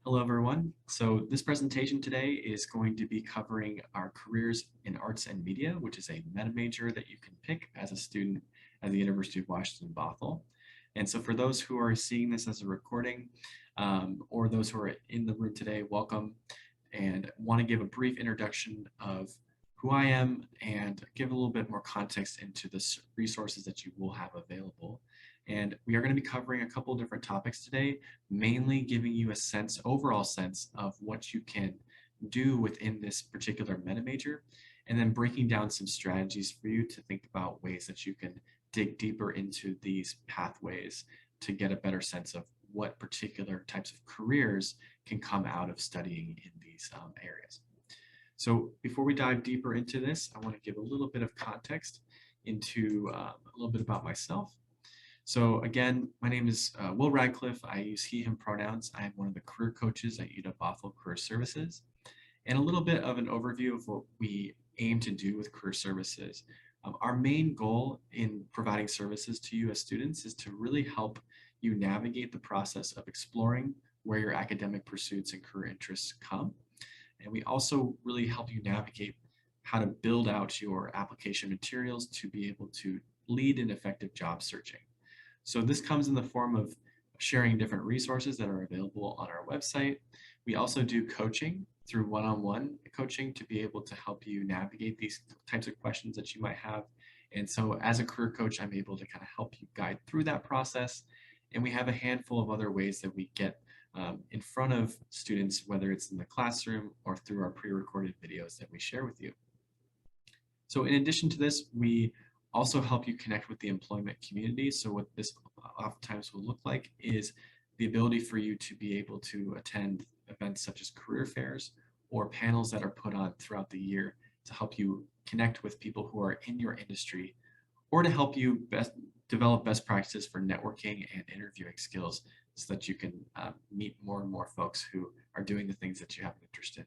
Hello, everyone. So this presentation today is going to be covering our careers in arts and media, which is a meta major that you can pick as a student at the University of Washington, Bothell. And so for those who are seeing this as a recording, or those who are in the room today, welcome, and want to give a brief introduction of who I am and give a little bit more context into the resources that you will have available. And we are going to be covering a couple of different topics today, mainly giving you a overall sense of what you can do within this particular meta major, and then breaking down some strategies for you to think about ways that you can dig deeper into these pathways to get a better sense of what particular types of careers can come out of studying in these areas. So before we dive deeper into this, I want to give a little bit of context into a little bit about myself. So again, my name is Will Radcliffe. I use he, him pronouns. I am one of the career coaches at UW Bothell Career Services. And a little bit of an overview of what we aim to do with career services. Our main goal in providing services to you as students is to really help you navigate the process of exploring where your academic pursuits and career interests come. And we also really help you navigate how to build out your application materials to be able to lead in effective job searching. So this comes in the form of sharing different resources that are available on our website. We also do coaching through one-on-one coaching to be able to help you navigate these types of questions that you might have. And so as a career coach, I'm able to kind of help you guide through that process. And we have a handful of other ways that we get in front of students, whether it's in the classroom or through our pre-recorded videos that we share with you. So in addition to this, we also help you connect with the employment community. So what this oftentimes will look like is the ability for you to be able to attend events such as career fairs or panels that are put on throughout the year to help you connect with people who are in your industry, or to help you develop best practices for networking and interviewing skills so that you can meet more and more folks who are doing the things that you have an interest in.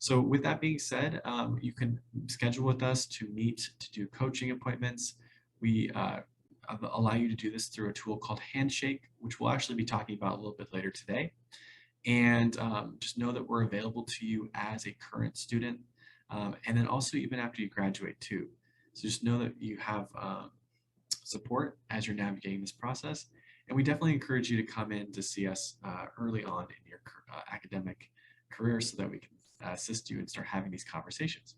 So with that being said, you can schedule with us to meet to do coaching appointments. We allow you to do this through a tool called Handshake, which we'll actually be talking about a little bit later today. And just know that we're available to you as a current student, and then also even after you graduate too. So just know that you have support as you're navigating this process. And we definitely encourage you to come in to see us early on in your academic career so that we can assist you and start having these conversations.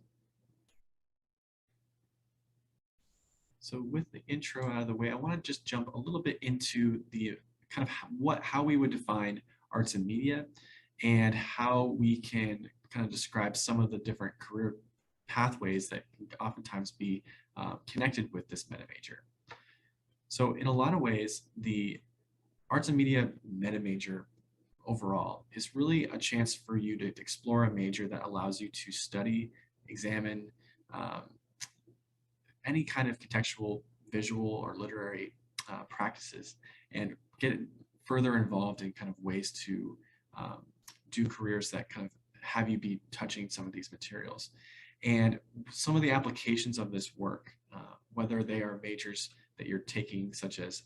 So with the intro out of the way, I want to just jump a little bit into the kind of how we would define arts and media and how we can kind of describe some of the different career pathways that can oftentimes be connected with this meta major. So in a lot of ways, the arts and media meta major overall is really a chance for you to explore a major that allows you to study, examine any kind of contextual, visual, or literary practices, and get further involved in kind of ways to do careers that kind of have you be touching some of these materials. And some of the applications of this work, whether they are majors that you're taking, such as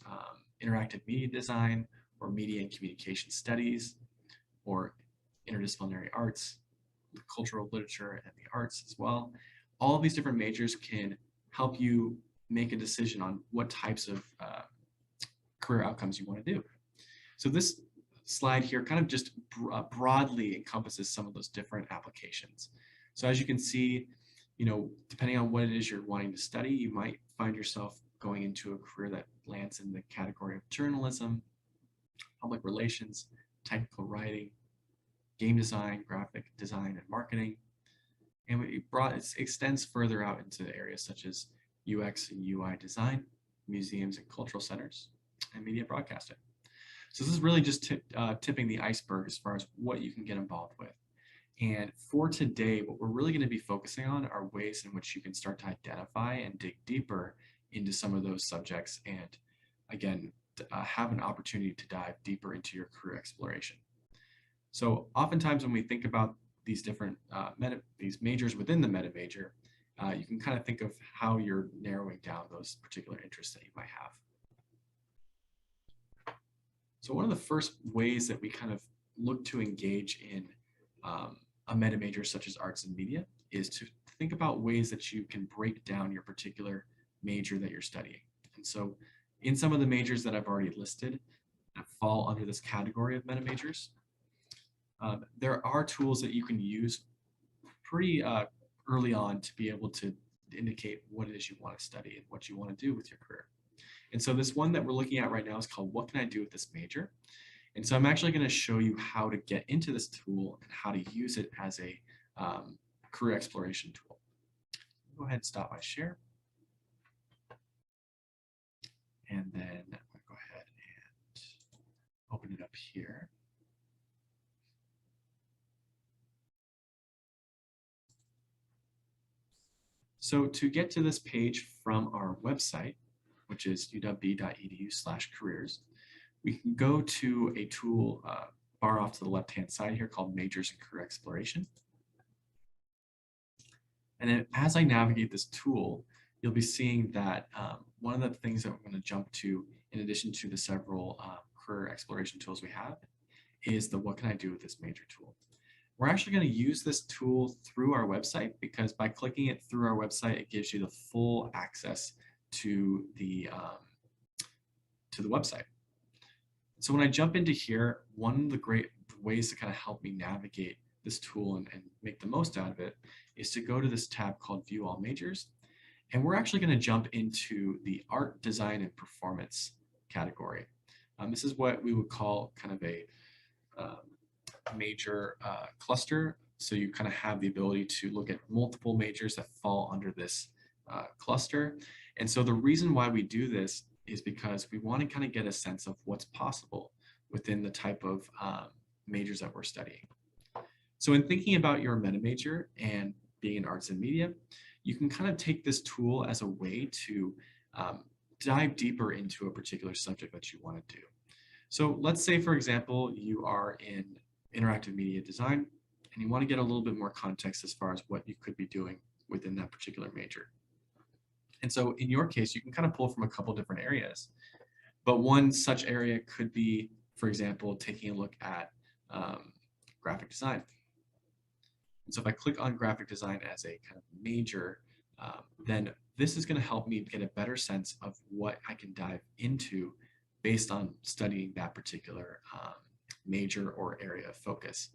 interactive media design, or media and communication studies, or interdisciplinary arts, cultural literature, and the arts as well. All of these different majors can help you make a decision on what types of career outcomes you want to do. So this slide here kind of just broadly encompasses some of those different applications. So as you can see, depending on what it is you're wanting to study, you might find yourself going into a career that lands in the category of journalism, public relations, technical writing, game design, graphic design, and marketing. And it extends further out into areas such as UX and UI design, museums and cultural centers, and media broadcasting. So this is really just tipping the iceberg as far as what you can get involved with. And for today, what we're really going to be focusing on are ways in which you can start to identify and dig deeper into some of those subjects, and again, have an opportunity to dive deeper into your career exploration. So oftentimes when we think about these different these majors within the meta major, you can kind of think of how you're narrowing down those particular interests that you might have. So one of the first ways that we kind of look to engage in a meta major such as arts and media is to think about ways that you can break down your particular major that you're studying. And so in some of the majors that I've already listed that fall under this category of meta majors, there are tools that you can use pretty early on to be able to indicate what it is you want to study and what you want to do with your career. And so this one that we're looking at right now is called What Can I Do with This Major? And so I'm actually going to show you how to get into this tool and how to use it as a career exploration tool. Go ahead and stop my share. And then I'll go ahead and open it up here. So to get to this page from our website, which is uw.edu/careers, we can go to a tool bar off to the left-hand side here called Majors and Career Exploration. And then as I navigate this tool, you'll be seeing that one of the things that we're going to jump to, in addition to the several career exploration tools we have, is the What Can I Do with This Major tool. We're actually going to use this tool through our website because by clicking it through our website, it gives you the full access to the website. So when I jump into here, one of the great ways to kind of help me navigate this tool and make the most out of it is to go to this tab called View All Majors. And we're actually going to jump into the Art, Design, and Performance category. This is what we would call kind of a major cluster. So you kind of have the ability to look at multiple majors that fall under this cluster. And so the reason why we do this is because we want to kind of get a sense of what's possible within the type of majors that we're studying. So in thinking about your meta major and being in arts and media, you can kind of take this tool as a way to dive deeper into a particular subject that you want to do. So let's say, for example, you are in interactive media design and you want to get a little bit more context as far as what you could be doing within that particular major. And so in your case, you can kind of pull from a couple different areas, but one such area could be, for example, taking a look at graphic design. And so if I click on graphic design as a kind of major, then this is going to help me get a better sense of what I can dive into based on studying that particular major or area of focus.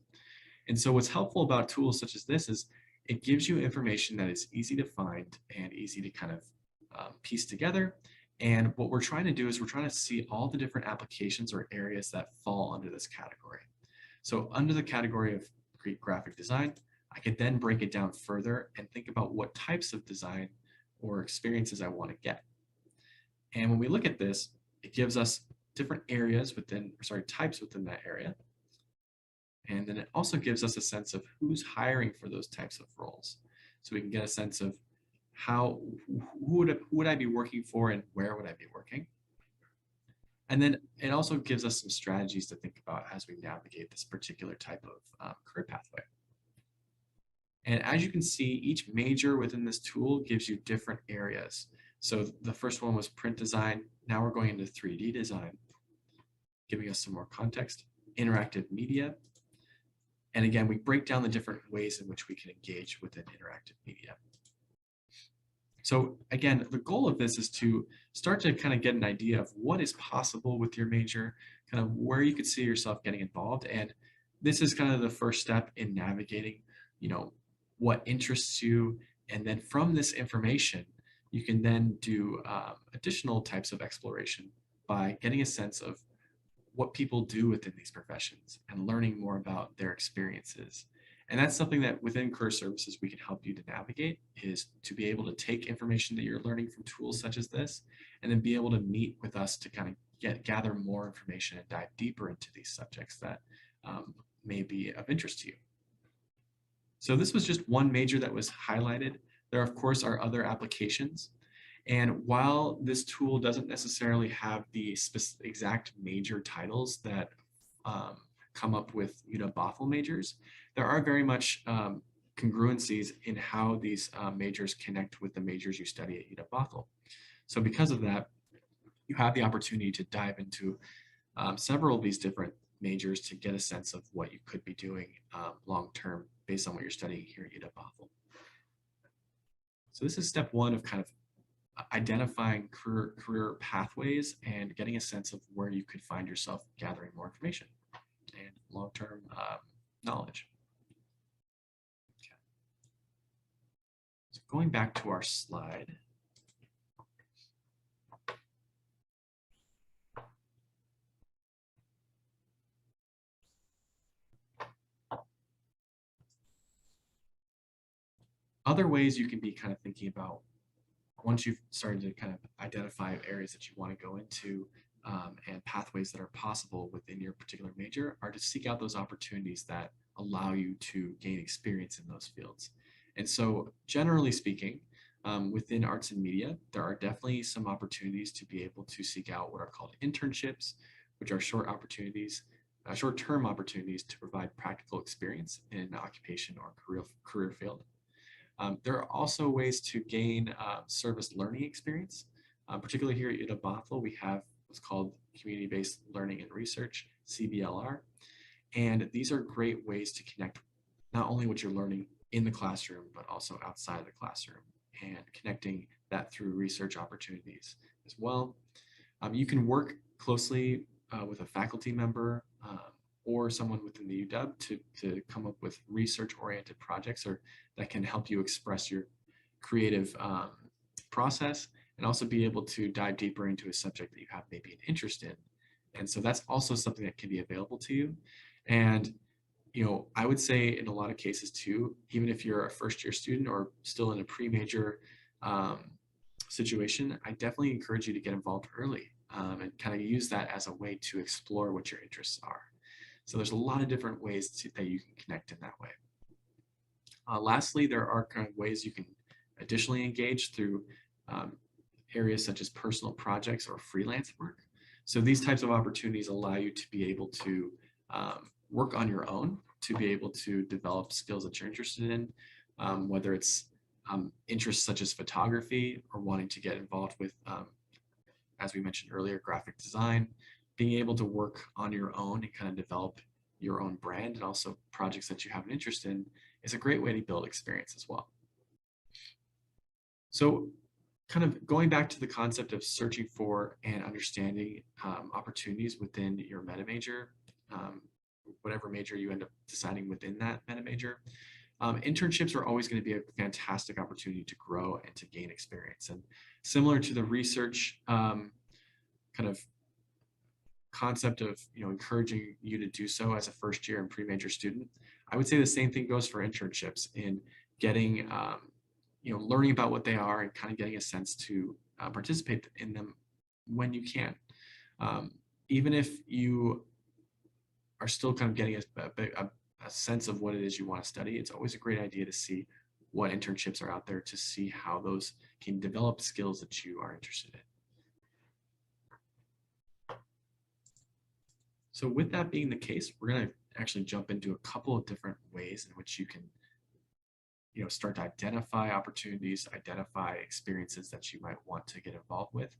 And so what's helpful about tools such as this is it gives you information that is easy to find and easy to kind of piece together. And what we're trying to do is we're trying to see all the different applications or areas that fall under this category. So under the category of graphic design, I could then break it down further and think about what types of design or experiences I want to get. And when we look at this, it gives us different areas within, or sorry, types within that area. And then it also gives us a sense of who's hiring for those types of roles. So we can get a sense of who would I be working for and where would I be working. And then it also gives us some strategies to think about as we navigate this particular type of career pathway. And as you can see, each major within this tool gives you different areas. So the first one was print design. Now we're going into 3D design, giving us some more context, interactive media. And again, we break down the different ways in which we can engage within interactive media. So again, the goal of this is to start to kind of get an idea of what is possible with your major, kind of where you could see yourself getting involved. And this is kind of the first step in navigating, what interests you. And then from this information, you can then do additional types of exploration by getting a sense of what people do within these professions and learning more about their experiences. And that's something that within Career Services we can help you to navigate, is to be able to take information that you're learning from tools such as this and then be able to meet with us to kind of gather more information and dive deeper into these subjects that may be of interest to you. So this was just one major that was highlighted. There, of course, are other applications. And while this tool doesn't necessarily have the exact major titles that come up with UW-Bothell majors, there are very much congruencies in how these majors connect with the majors you study at UW-Bothell. So because of that, you have the opportunity to dive into several of these different majors to get a sense of what you could be doing long-term based on what you're studying here at UW-Bothell. So this is step one of kind of identifying career pathways and getting a sense of where you could find yourself gathering more information and long-term knowledge. Okay. So going back to our slide. Other ways you can be kind of thinking about once you've started to kind of identify areas that you want to go into and pathways that are possible within your particular major are to seek out those opportunities that allow you to gain experience in those fields. And so generally speaking, within arts and media, there are definitely some opportunities to be able to seek out what are called internships, which are short opportunities, short-term opportunities to provide practical experience in an occupation or career field. There are also ways to gain service learning experience. Particularly here at UW-Bothell, we have what's called Community-Based Learning and Research, CBLR. And these are great ways to connect not only what you're learning in the classroom, but also outside of the classroom and connecting that through research opportunities as well. You can work closely with a faculty member or someone within the UW to come up with research-oriented projects or that can help you express your creative process and also be able to dive deeper into a subject that you have maybe an interest in. And so that's also something that can be available to you. And I would say in a lot of cases too, even if you're a first-year student or still in a pre-major situation, I definitely encourage you to get involved early and kind of use that as a way to explore what your interests are. So there's a lot of different ways that you can connect in that way. Lastly, there are kind of ways you can additionally engage through areas such as personal projects or freelance work. So these types of opportunities allow you to be able to work on your own, to be able to develop skills that you're interested in, whether it's interests such as photography or wanting to get involved with, as we mentioned earlier, graphic design, being able to work on your own and kind of develop your own brand and also projects that you have an interest in is a great way to build experience as well. So kind of going back to the concept of searching for and understanding opportunities within your meta major, whatever major you end up deciding within that meta major, internships are always going to be a fantastic opportunity to grow and to gain experience. And similar to the research kind of concept of encouraging you to do so as a first year and pre-major student, I would say the same thing goes for internships in getting learning about what they are and kind of getting a sense to participate in them when you can. Even if you are still kind of getting a sense of what it is you want to study, it's always a great idea to see what internships are out there to see how those can develop skills that you are interested in. So with that being the case, we're going to actually jump into a couple of different ways in which you can start to identify opportunities, identify experiences that you might want to get involved with,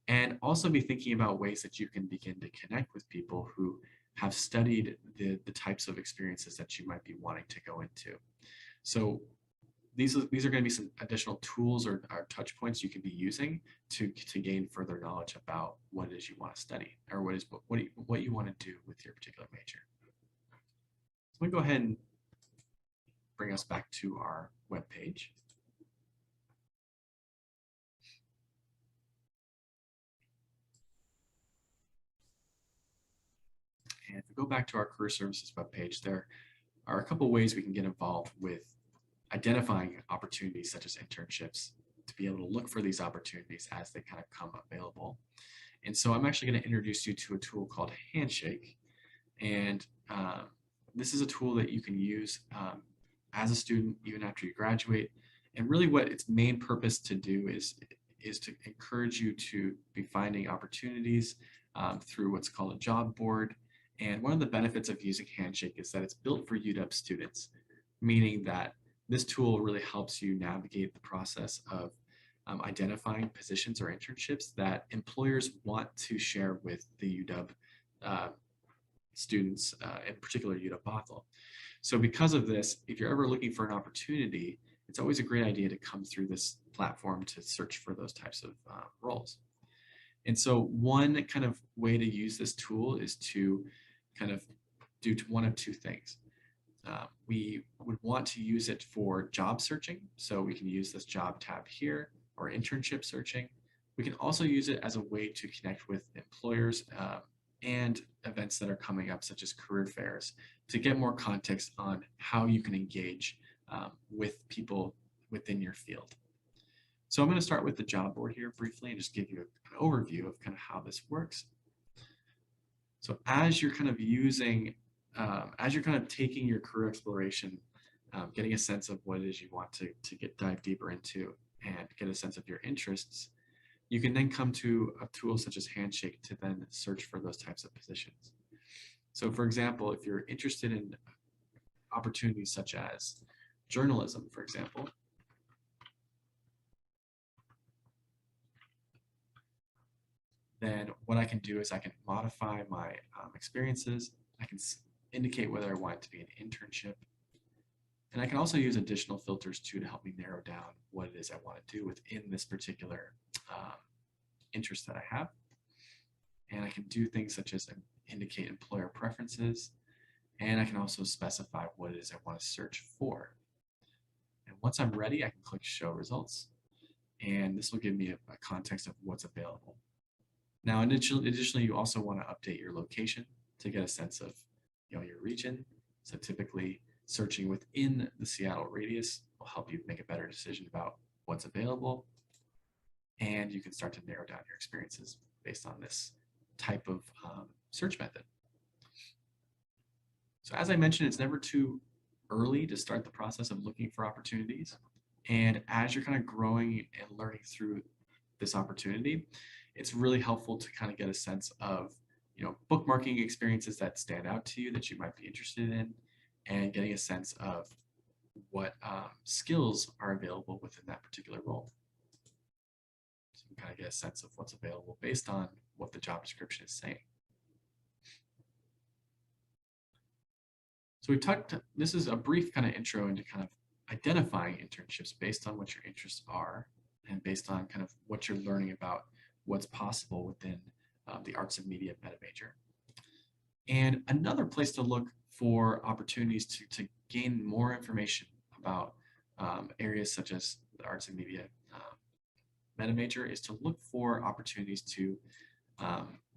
and also be thinking about ways that you can begin to connect with people who have studied the types of experiences that you might be wanting to go into. So these are going to be some additional tools or touch points you can be using to gain further knowledge about what it is you want to study or what you want to do with your particular major. So I'm going to go ahead and bring us back to our web page. And if we go back to our career services webpage, there are a couple of ways we can get involved with identifying opportunities such as internships to be able to look for these opportunities as they kind of come available. And so I'm actually going to introduce you to a tool called Handshake. And this is a tool that you can use as a student even after you graduate. And really what its main purpose to do is to encourage you to be finding opportunities through what's called a job board. And one of the benefits of using Handshake is that it's built for UW students, meaning that this tool really helps you navigate the process of identifying positions or internships that employers want to share with the UW students, in particular UW Bothell. So because of this, if you're ever looking for an opportunity, it's always a great idea to come through this platform to search for those types of roles. And so one kind of way to use this tool is to kind of do one of two things. We would want to use it for job searching. So we can use this job tab here, or internship searching. We can also use it as a way to connect with employers and events that are coming up, such as career fairs, to get more context on how you can engage with people within your field. So I'm going to start with the job board here briefly and just give you an overview of kind of how this works. So as you're kind of using, as you're kind of taking your career exploration, getting a sense of what it is you want to dive deeper into and get a sense of your interests, you can then come to a tool such as Handshake to then search for those types of positions. So for example, if you're interested in opportunities such as journalism, for example, then what I can do is I can modify my experiences. I can indicate whether I want it to be an internship. And I can also use additional filters too to help me narrow down what it is I want to do within this particular interest that I have. And I can do things such as indicate employer preferences. And I can also specify what it is I want to search for. And once I'm ready, I can click show results. And this will give me a context of what's available. Now, additionally, you also want to update your location to get a sense of your region. So typically, searching within the Seattle radius will help you make a better decision about what's available. And you can start to narrow down your experiences based on this type of search method. So as I mentioned, it's never too early to start the process of looking for opportunities. And as you're kind of growing and learning through this opportunity, it's really helpful to kind of get a sense of, bookmarking experiences that stand out to you that you might be interested in, and getting a sense of what skills are available within that particular role. So you kind of get a sense of what's available based on what the job description is saying. So this is a brief kind of intro into kind of identifying internships based on what your interests are and based on kind of what you're learning about what's possible within the arts and media meta major. And another place to look for opportunities to gain more information about areas such as the arts and media meta major is to look for opportunities to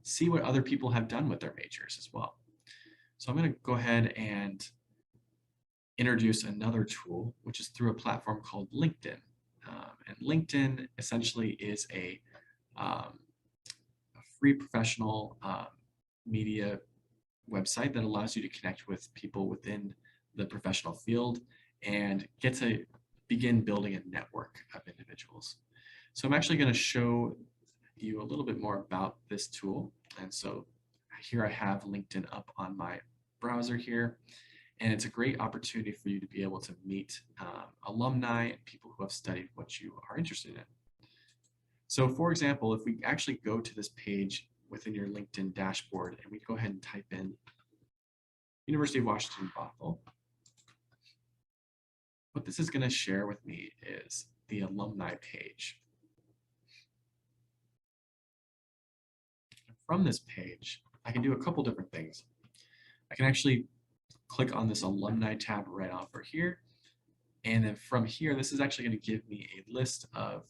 see what other people have done with their majors as well. So I'm going to go ahead and introduce another tool, which is through a platform called LinkedIn. And LinkedIn essentially is a free professional media website that allows you to connect with people within the professional field and get to begin building a network of individuals. So I'm actually going to show you a little bit more about this tool. And so here I have LinkedIn up on my browser here, and it's a great opportunity for you to be able to meet alumni and people who have studied what you are interested in. So for example, if we actually go to this page within your LinkedIn dashboard and we go ahead and type in University of Washington Bothell, what this is going to share with me is the alumni page. From this page, I can do a couple different things. I can actually click on this alumni tab right over here. And then from here, this is actually going to give me a list of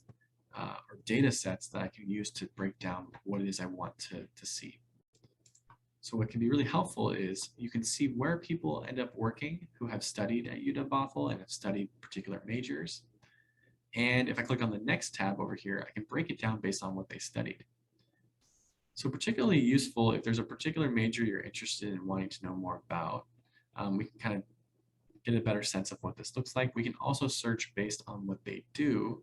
or data sets that I can use to break down what it is I want to see. So what can be really helpful is you can see where people end up working who have studied at UW Bothell and have studied particular majors. And if I click on the next tab over here, I can break it down based on what they studied. So particularly useful if there's a particular major you're interested in wanting to know more about, we can kind of get a better sense of what this looks like. We can also search based on what they do,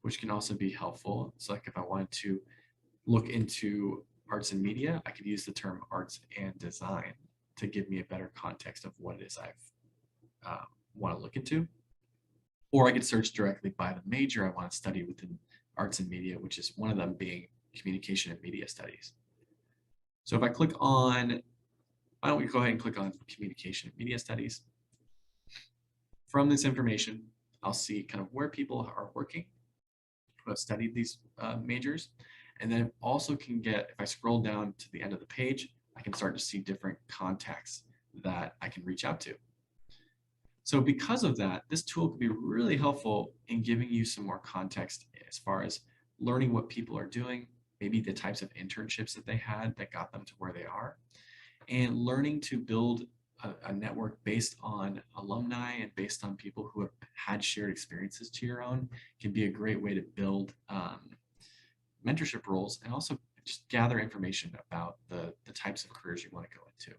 which can also be helpful. So like if I wanted to look into arts and media, I could use the term arts and design to give me a better context of what it is I want to look into. Or I could search directly by the major I want to study within arts and media, which is one of them being communication and media studies. So if I click on Why don't we go ahead and click on Communication and Media Studies. From this information, I'll see kind of where people are working who have studied these majors. And then also can get, if I scroll down to the end of the page, I can start to see different contacts that I can reach out to. So because of that, this tool can be really helpful in giving you some more context as far as learning what people are doing, maybe the types of internships that they had that got them to where they are, and learning to build a network based on alumni and based on people who have had shared experiences to your own can be a great way to build mentorship roles and also just gather information about the types of careers you want to go into.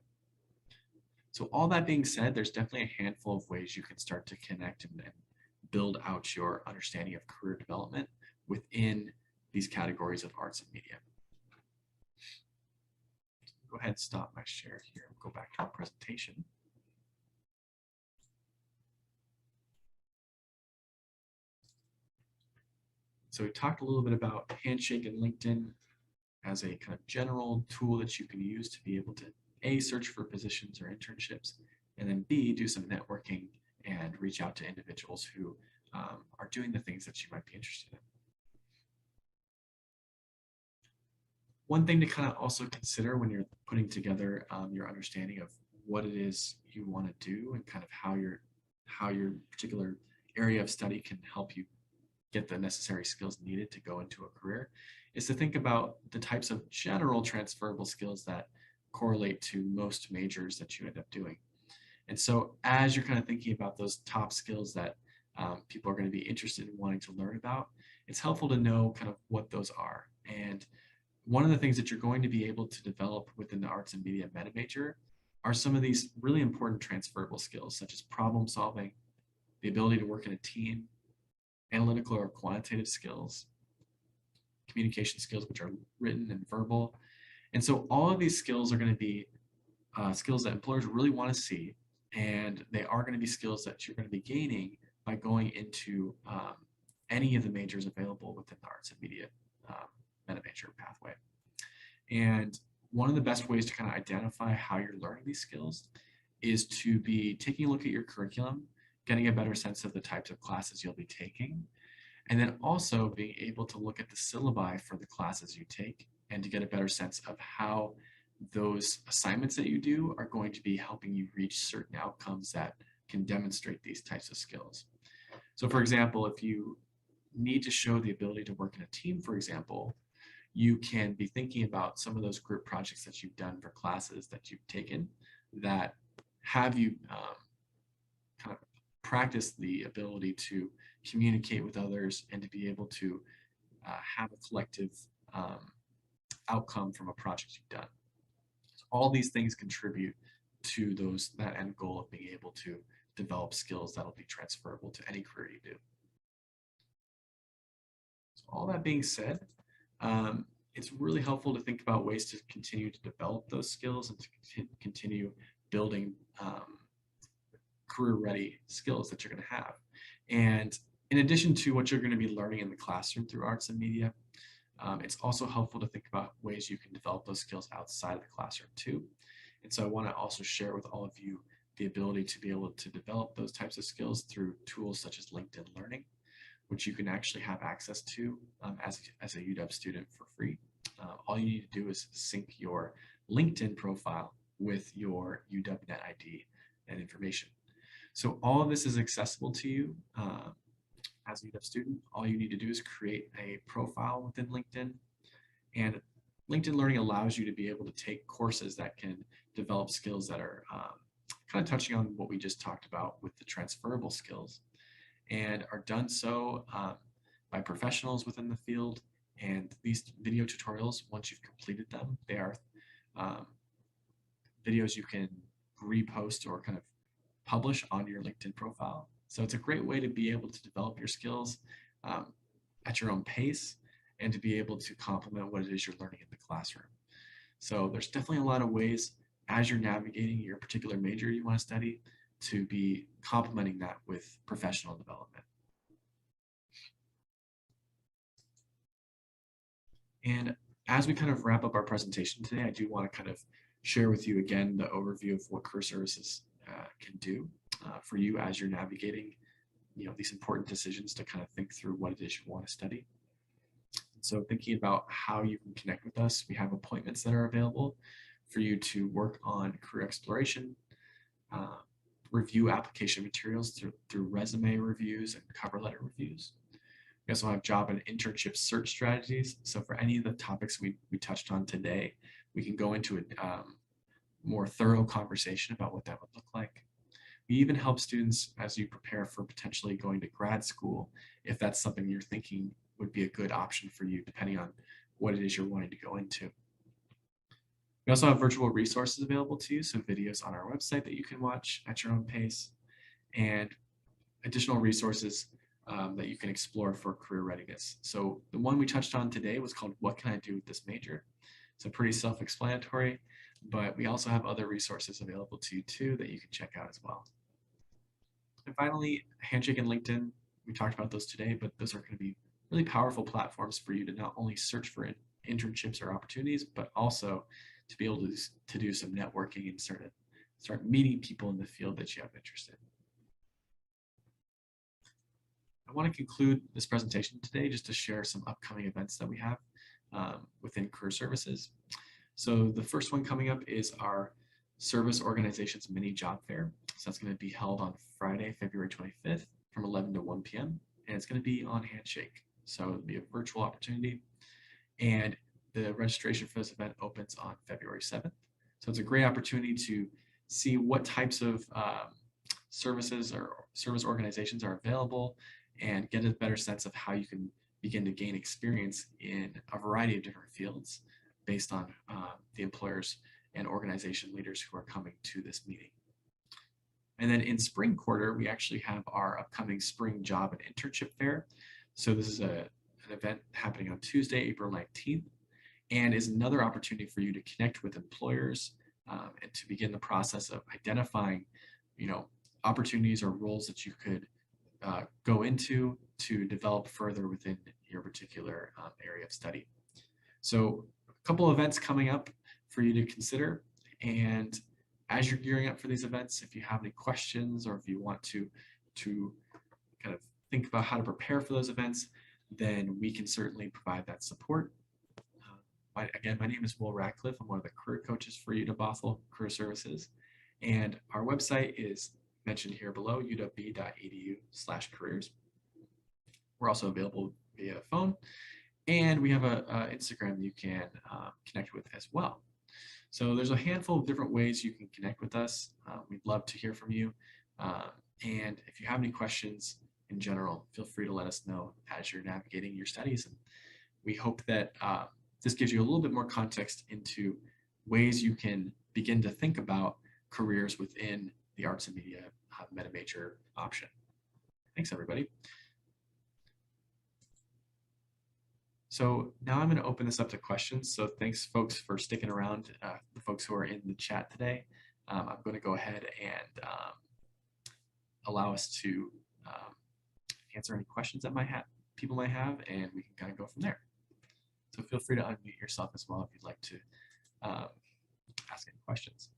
So all that being said, there's definitely a handful of ways you can start to connect and build out your understanding of career development within these categories of arts and media. Go ahead and stop my share here and go back to our presentation. So we talked a little bit about Handshake and LinkedIn as a kind of general tool that you can use to be able to A, search for positions or internships, and then B, do some networking and reach out to individuals who are doing the things that you might be interested in. One thing to kind of also consider when you're putting together your understanding of what it is you want to do and kind of how your particular area of study can help you get the necessary skills needed to go into a career is to think about the types of general transferable skills that correlate to most majors that you end up doing. And so as you're kind of thinking about those top skills that people are going to be interested in wanting to learn about, it's helpful to know kind of what those are. And one of the things that you're going to be able to develop within the arts and media meta major are some of these really important transferable skills, such as problem solving, the ability to work in a team, analytical or quantitative skills, communication skills, which are written and verbal. And so all of these skills are going to be skills that employers really want to see, and they are going to be skills that you're going to be gaining by going into any of the majors available within the arts and media meta major pathway. And one of the best ways to kind of identify how you're learning these skills is to be taking a look at your curriculum, getting a better sense of the types of classes you'll be taking, and then also being able to look at the syllabi for the classes you take and to get a better sense of how those assignments that you do are going to be helping you reach certain outcomes that can demonstrate these types of skills. So for example, if you need to show the ability to work in a team, for example, you can be thinking about some of those group projects that you've done for classes that you've taken that have you kind of practice the ability to communicate with others and to be able to have a collective outcome from a project you've done. So all these things contribute to that end goal of being able to develop skills that'll be transferable to any career you do. So all that being said, it's really helpful to think about ways to continue to develop those skills and to continue building career-ready skills that you're going to have. And in addition to what you're going to be learning in the classroom through arts and media, it's also helpful to think about ways you can develop those skills outside of the classroom too. And so I want to also share with all of you the ability to be able to develop those types of skills through tools such as LinkedIn Learning, which you can actually have access to as a UW student for free. All you need to do is sync your LinkedIn profile with your UW-Net ID and information. So all of this is accessible to you as a UW student. All you need to do is create a profile within LinkedIn, and LinkedIn Learning allows you to be able to take courses that can develop skills that are kind of touching on what we just talked about with the transferable skills, and are done so by professionals within the field. And these video tutorials, once you've completed them, they are videos you can repost or kind of publish on your LinkedIn profile. So it's a great way to be able to develop your skills at your own pace and to be able to complement what it is you're learning in the classroom. So there's definitely a lot of ways as you're navigating your particular major you want to study to be complementing that with professional development. And as we kind of wrap up our presentation today, I do want to kind of share with you again the overview of what Career Services can do for you as you're navigating these important decisions to kind of think through what it is you want to study. So thinking about how you can connect with us, we have appointments that are available for you to work on career exploration, review application materials through resume reviews and cover letter reviews. We also have job and internship search strategies. So for any of the topics we touched on today, we can go into a more thorough conversation about what that would look like. We even help students as you prepare for potentially going to grad school, if that's something you're thinking would be a good option for you, depending on what it is you're wanting to go into. We also have virtual resources available to you, so videos on our website that you can watch at your own pace, and additional resources that you can explore for career readiness. So the one we touched on today was called What Can I Do with This Major? It's pretty self-explanatory, but we also have other resources available to you too that you can check out as well. And finally, Handshake and LinkedIn, we talked about those today, but those are going to be really powerful platforms for you to not only search for internships or opportunities, but also to be able to do some networking and start meeting people in the field that you have interest in. I want to conclude this presentation today just to share some upcoming events that we have within Career Services. So the first one coming up is our Service Organizations Mini Job Fair. So that's going to be held on Friday, February 25th from 11 to 1 p.m. And it's going to be on Handshake. So it'll be a virtual opportunity. And the registration for this event opens on February 7th. So it's a great opportunity to see what types of services or service organizations are available and get a better sense of how you can begin to gain experience in a variety of different fields based on the employers and organization leaders who are coming to this meeting. And then in spring quarter, we actually have our upcoming spring job and internship fair. So this is an event happening on Tuesday, April 19th, and is another opportunity for you to connect with employers and to begin the process of identifying, opportunities or roles that you could go into to develop further within your particular area of study. So a couple of events coming up for you to consider. And as you're gearing up for these events, if you have any questions or if you want to kind of think about how to prepare for those events, then we can certainly provide that support. Again, my name is Will Radcliffe. I'm one of the career coaches for UW Bothell Career Services. And our website is mentioned here below, uwb.edu/careers. We're also available via phone. And we have a Instagram you can connect with as well. So there's a handful of different ways you can connect with us. We'd love to hear from you. And if you have any questions in general, feel free to let us know as you're navigating your studies. And we hope that this gives you a little bit more context into ways you can begin to think about careers within the arts and media meta major option. Thanks, everybody. So now I'm going to open this up to questions. So thanks, folks, for sticking around, the folks who are in the chat today. I'm going to go ahead and allow us to answer any questions that people might have, and we can kind of go from there. So feel free to unmute yourself as well if you'd like to ask any questions.